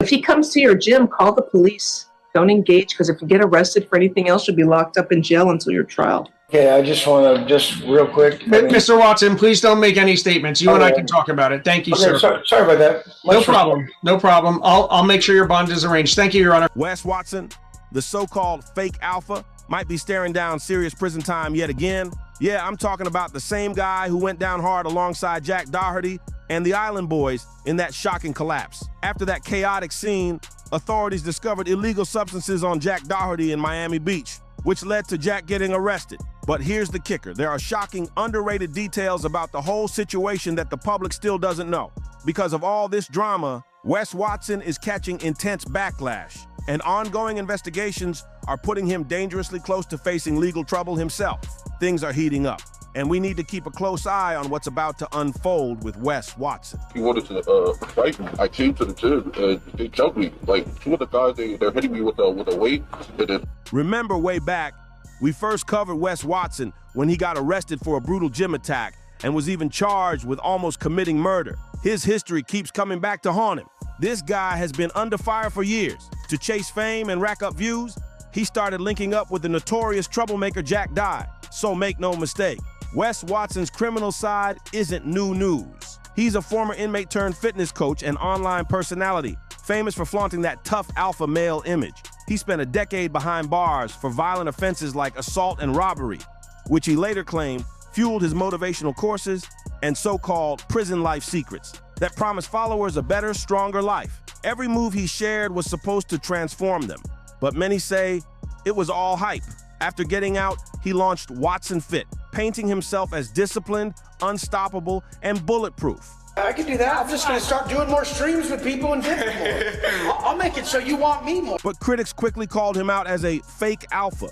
If he comes to your gym, call the police. Don't engage, because if you get arrested for anything else, you'll be locked up in jail until your trial. Okay, I just want to, just real quick. Mr. Watson, please don't make any statements. You and I can talk about it. Thank you, sir. Sorry about that. No problem. No problem. I'll make sure your bond is arranged. Thank you, Your Honor. Wes Watson, the so-called fake alpha, might be staring down serious prison time yet again. Yeah, I'm talking about the same guy who went down hard alongside Jack Doherty and the Island Boys in that shocking collapse. After that chaotic scene, authorities discovered illegal substances on Jack Doherty in Miami Beach, which led to Jack getting arrested. But here's the kicker. There are shocking, underrated details about the whole situation that the public still doesn't know. Because of all this drama, Wes Watson is catching intense backlash, and ongoing investigations are putting him dangerously close to facing legal trouble himself. Things are heating up, and we need to keep a close eye on what's about to unfold with Wes Watson. He wanted to fight me. I came to the gym and they jumped me. Like, two of the guys, they're hitting me with a weight. And then... Remember way back, we first covered Wes Watson when he got arrested for a brutal gym attack and was even charged with almost committing murder. His history keeps coming back to haunt him. This guy has been under fire for years. To chase fame and rack up views, he started linking up with the notorious troublemaker Jack Dye. So make no mistake, Wes Watson's criminal side isn't new news. He's a former inmate turned fitness coach and online personality, famous for flaunting that tough alpha male image. He spent a decade behind bars for violent offenses like assault and robbery, which he later claimed fueled his motivational courses and so-called prison life secrets that promised followers a better, stronger life. Every move he shared was supposed to transform them, but many say it was all hype. After getting out, he launched Watson Fit, painting himself as disciplined, unstoppable, and bulletproof. I can do that. I'm just going to start doing more streams with people and get more. I'll make it so you want me more. But critics quickly called him out as a fake alpha,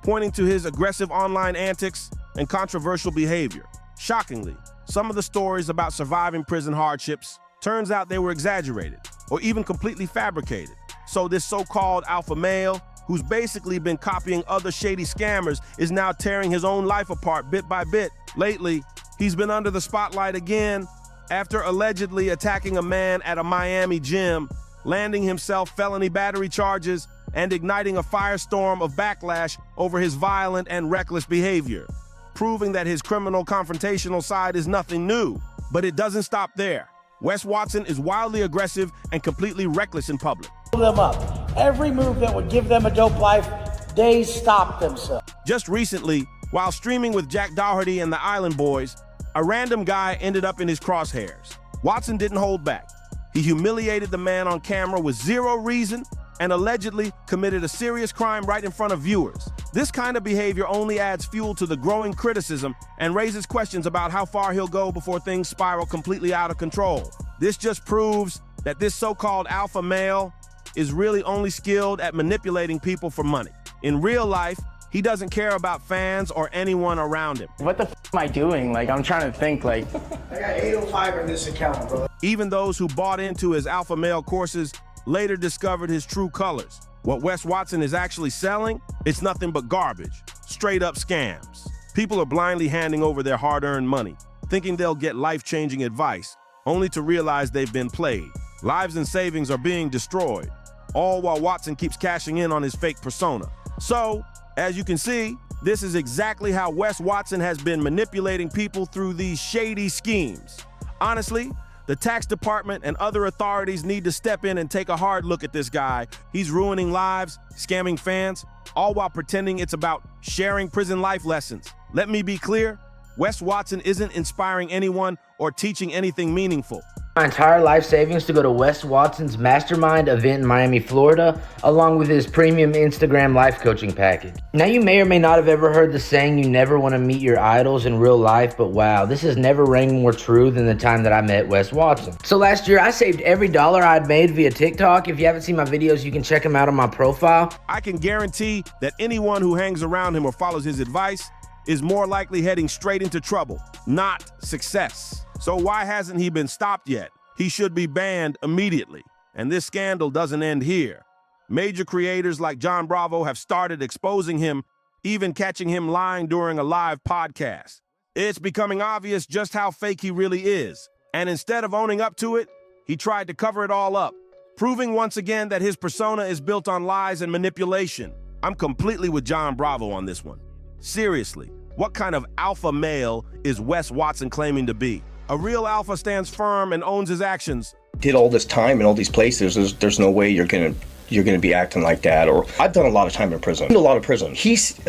pointing to his aggressive online antics and controversial behavior. Shockingly, some of the stories about surviving prison hardships turns out they were exaggerated or even completely fabricated. So this so-called alpha male, who's basically been copying other shady scammers, is now tearing his own life apart bit by bit. Lately, he's been under the spotlight again after allegedly attacking a man at a Miami gym, landing himself felony battery charges, and igniting a firestorm of backlash over his violent and reckless behavior, proving that his criminal confrontational side is nothing new. But it doesn't stop there. Wes Watson is wildly aggressive and completely reckless in public. Them up. Every move that would give them a dope life, they stopped themselves. Just recently, while streaming with Jack Doherty and the Island Boys, a random guy ended up in his crosshairs. Watson didn't hold back. He humiliated the man on camera with zero reason and allegedly committed a serious crime right in front of viewers. This kind of behavior only adds fuel to the growing criticism and raises questions about how far he'll go before things spiral completely out of control. This just proves that this so-called alpha male is really only skilled at manipulating people for money. In real life, he doesn't care about fans or anyone around him. What the f am I doing? Like, I'm trying to think, like... I got 805 in this account, bro. Even those who bought into his alpha male courses later discovered his true colors. What Wes Watson is actually selling, it's nothing but garbage. Straight up scams. People are blindly handing over their hard-earned money, thinking they'll get life-changing advice, only to realize they've been played. Lives and savings are being destroyed, all while Watson keeps cashing in on his fake persona. So, as you can see, this is exactly how Wes Watson has been manipulating people through these shady schemes. Honestly, the tax department and other authorities need to step in and take a hard look at this guy. He's ruining lives, scamming fans, all while pretending it's about sharing prison life lessons. Let me be clear, Wes Watson isn't inspiring anyone or teaching anything meaningful. My entire life savings to go to Wes Watson's mastermind event in Miami, Florida, along with his premium Instagram life coaching package. Now, you may or may not have ever heard the saying, you never want to meet your idols in real life, but wow, this has never rang more true than the time that I met Wes Watson. So last year, I saved every dollar I'd made via TikTok. If you haven't seen my videos, you can check them out on my profile. I can guarantee that anyone who hangs around him or follows his advice is more likely heading straight into trouble, not success. So why hasn't he been stopped yet? He should be banned immediately. And this scandal doesn't end here. Major creators like John Bravo have started exposing him, even catching him lying during a live podcast. It's becoming obvious just how fake he really is. And instead of owning up to it, he tried to cover it all up, proving once again that his persona is built on lies and manipulation. I'm completely with John Bravo on this one. Seriously, what kind of alpha male is Wes Watson claiming to be? A real alpha stands firm and owns his actions. Did all this time in all these places, there's no way you're gonna be acting like that. Or I've done a lot of time in prison. A lot of prison.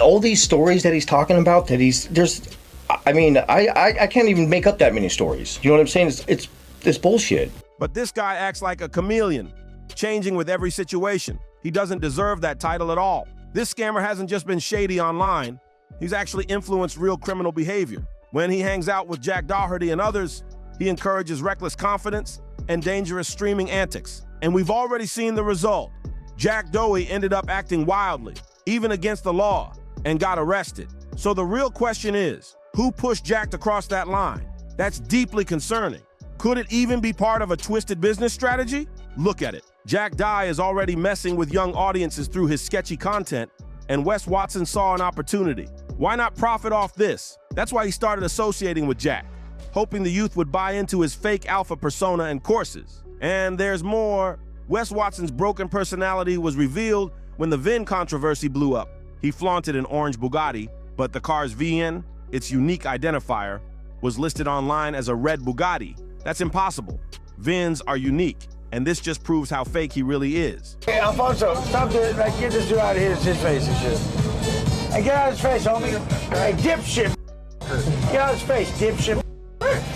All these stories that he's talking about, I can't even make up that many stories. You know what I'm saying? It's bullshit. But this guy acts like a chameleon, changing with every situation. He doesn't deserve that title at all. This scammer hasn't just been shady online, he's actually influenced real criminal behavior. When he hangs out with Jack Doherty and others, he encourages reckless confidence and dangerous streaming antics. And we've already seen the result. Jack Dowie ended up acting wildly, even against the law, and got arrested. So the real question is, who pushed Jack to cross that line? That's deeply concerning. Could it even be part of a twisted business strategy? Look at it. Jack Dye is already messing with young audiences through his sketchy content, and Wes Watson saw an opportunity. Why not profit off this? That's why he started associating with Jack, hoping the youth would buy into his fake alpha persona and courses. And there's more. Wes Watson's broken personality was revealed when the VIN controversy blew up. He flaunted an orange Bugatti, but the car's VIN, its unique identifier, was listed online as a red Bugatti. That's impossible. VINs are unique, and this just proves how fake he really is. Hey, Alfonso, stop doing it. Get this dude out of here. It's his face and shit. Hey, get out of his face, homie. Hey, dipshit. Get out of his face, dipshit.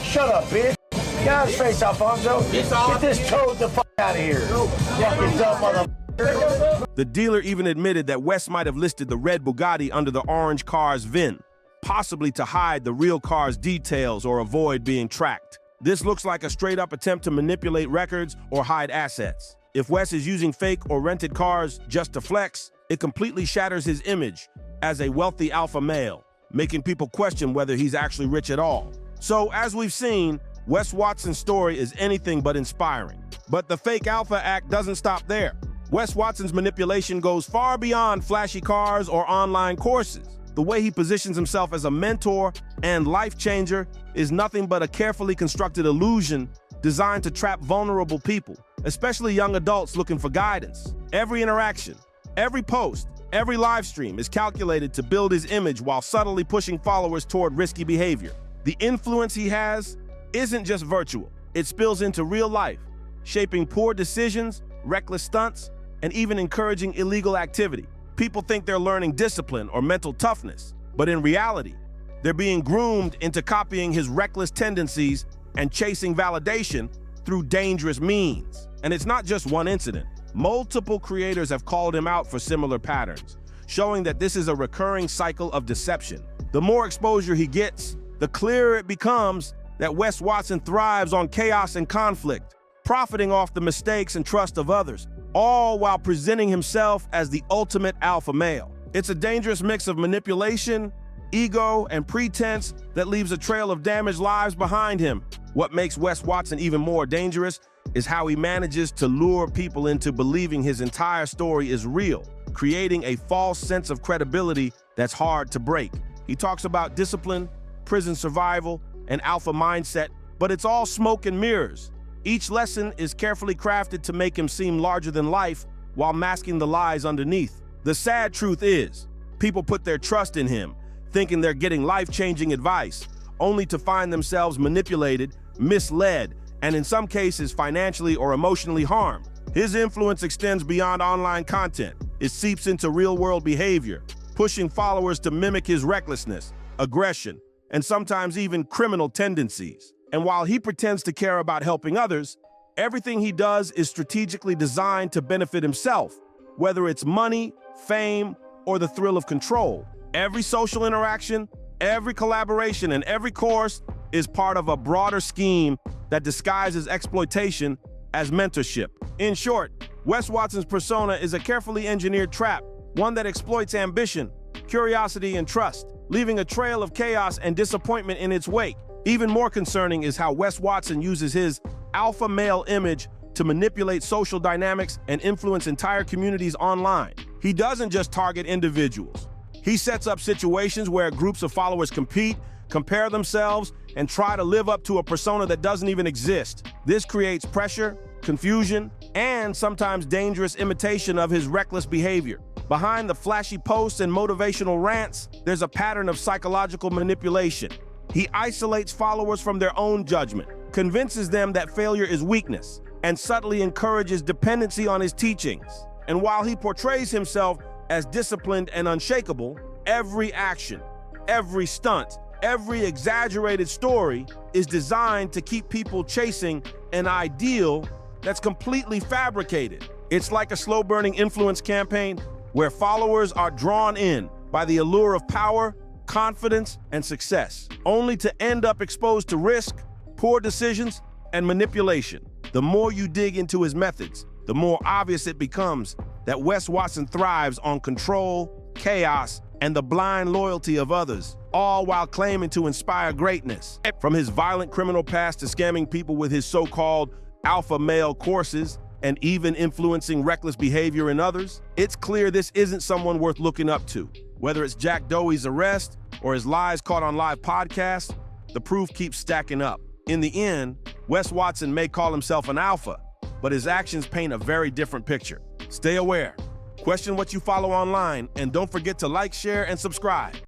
Shut up, bitch. Get out of his face, Alfonso. Get this toad the fuck out of here. Fucking dumb mother. The dealer even admitted that Wes might have listed the red Bugatti under the orange car's VIN, possibly to hide the real car's details or avoid being tracked. This looks like a straight-up attempt to manipulate records or hide assets. If Wes is using fake or rented cars just to flex, it completely shatters his image as a wealthy alpha male, making people question whether he's actually rich at all. So, as we've seen, Wes Watson's story is anything but inspiring. But the fake alpha act doesn't stop there. Wes Watson's manipulation goes far beyond flashy cars or online courses. The way he positions himself as a mentor and life changer is nothing but a carefully constructed illusion designed to trap vulnerable people, especially young adults looking for guidance. Every interaction, every post, every live stream is calculated to build his image while subtly pushing followers toward risky behavior. The influence he has isn't just virtual, it spills into real life, shaping poor decisions, reckless stunts, and even encouraging illegal activity. People think they're learning discipline or mental toughness, but in reality, they're being groomed into copying his reckless tendencies and chasing validation through dangerous means. And it's not just one incident. Multiple creators have called him out for similar patterns, showing that this is a recurring cycle of deception. The more exposure he gets, the clearer it becomes that Wes Watson thrives on chaos and conflict, profiting off the mistakes and trust of others, all while presenting himself as the ultimate alpha male. It's a dangerous mix of manipulation, ego, and pretense that leaves a trail of damaged lives behind him. What makes Wes Watson even more dangerous is how he manages to lure people into believing his entire story is real, creating a false sense of credibility that's hard to break. He talks about discipline, prison survival, and alpha mindset, but it's all smoke and mirrors. Each lesson is carefully crafted to make him seem larger than life while masking the lies underneath. The sad truth is, people put their trust in him, thinking they're getting life-changing advice, only to find themselves manipulated, misled, and in some cases financially or emotionally harmed. His influence extends beyond online content. It seeps into real-world behavior, pushing followers to mimic his recklessness, aggression, and sometimes even criminal tendencies. And while he pretends to care about helping others, everything he does is strategically designed to benefit himself, whether it's money, fame, or the thrill of control. Every social interaction, every collaboration, and every course is part of a broader scheme that disguises exploitation as mentorship. In short, Wes Watson's persona is a carefully engineered trap, one that exploits ambition, curiosity, and trust, leaving a trail of chaos and disappointment in its wake. Even more concerning is how Wes Watson uses his alpha male image to manipulate social dynamics and influence entire communities online. He doesn't just target individuals. He sets up situations where groups of followers compete, compare themselves, and try to live up to a persona that doesn't even exist. This creates pressure, confusion, and sometimes dangerous imitation of his reckless behavior. Behind the flashy posts and motivational rants, there's a pattern of psychological manipulation. He isolates followers from their own judgment, convinces them that failure is weakness, and subtly encourages dependency on his teachings. And while he portrays himself as disciplined and unshakable, every action, every stunt, every exaggerated story is designed to keep people chasing an ideal that's completely fabricated. It's like a slow-burning influence campaign where followers are drawn in by the allure of power, confidence, and success, only to end up exposed to risk, poor decisions, and manipulation. The more you dig into his methods, the more obvious it becomes that Wes Watson thrives on control, chaos, and the blind loyalty of others, all while claiming to inspire greatness. From his violent criminal past to scamming people with his so-called alpha male courses, and even influencing reckless behavior in others, it's clear this isn't someone worth looking up to. Whether it's Jack Doe's arrest or his lies caught on live podcasts, the proof keeps stacking up. In the end, Wes Watson may call himself an alpha, but his actions paint a very different picture. Stay aware, question what you follow online, and don't forget to like, share, and subscribe.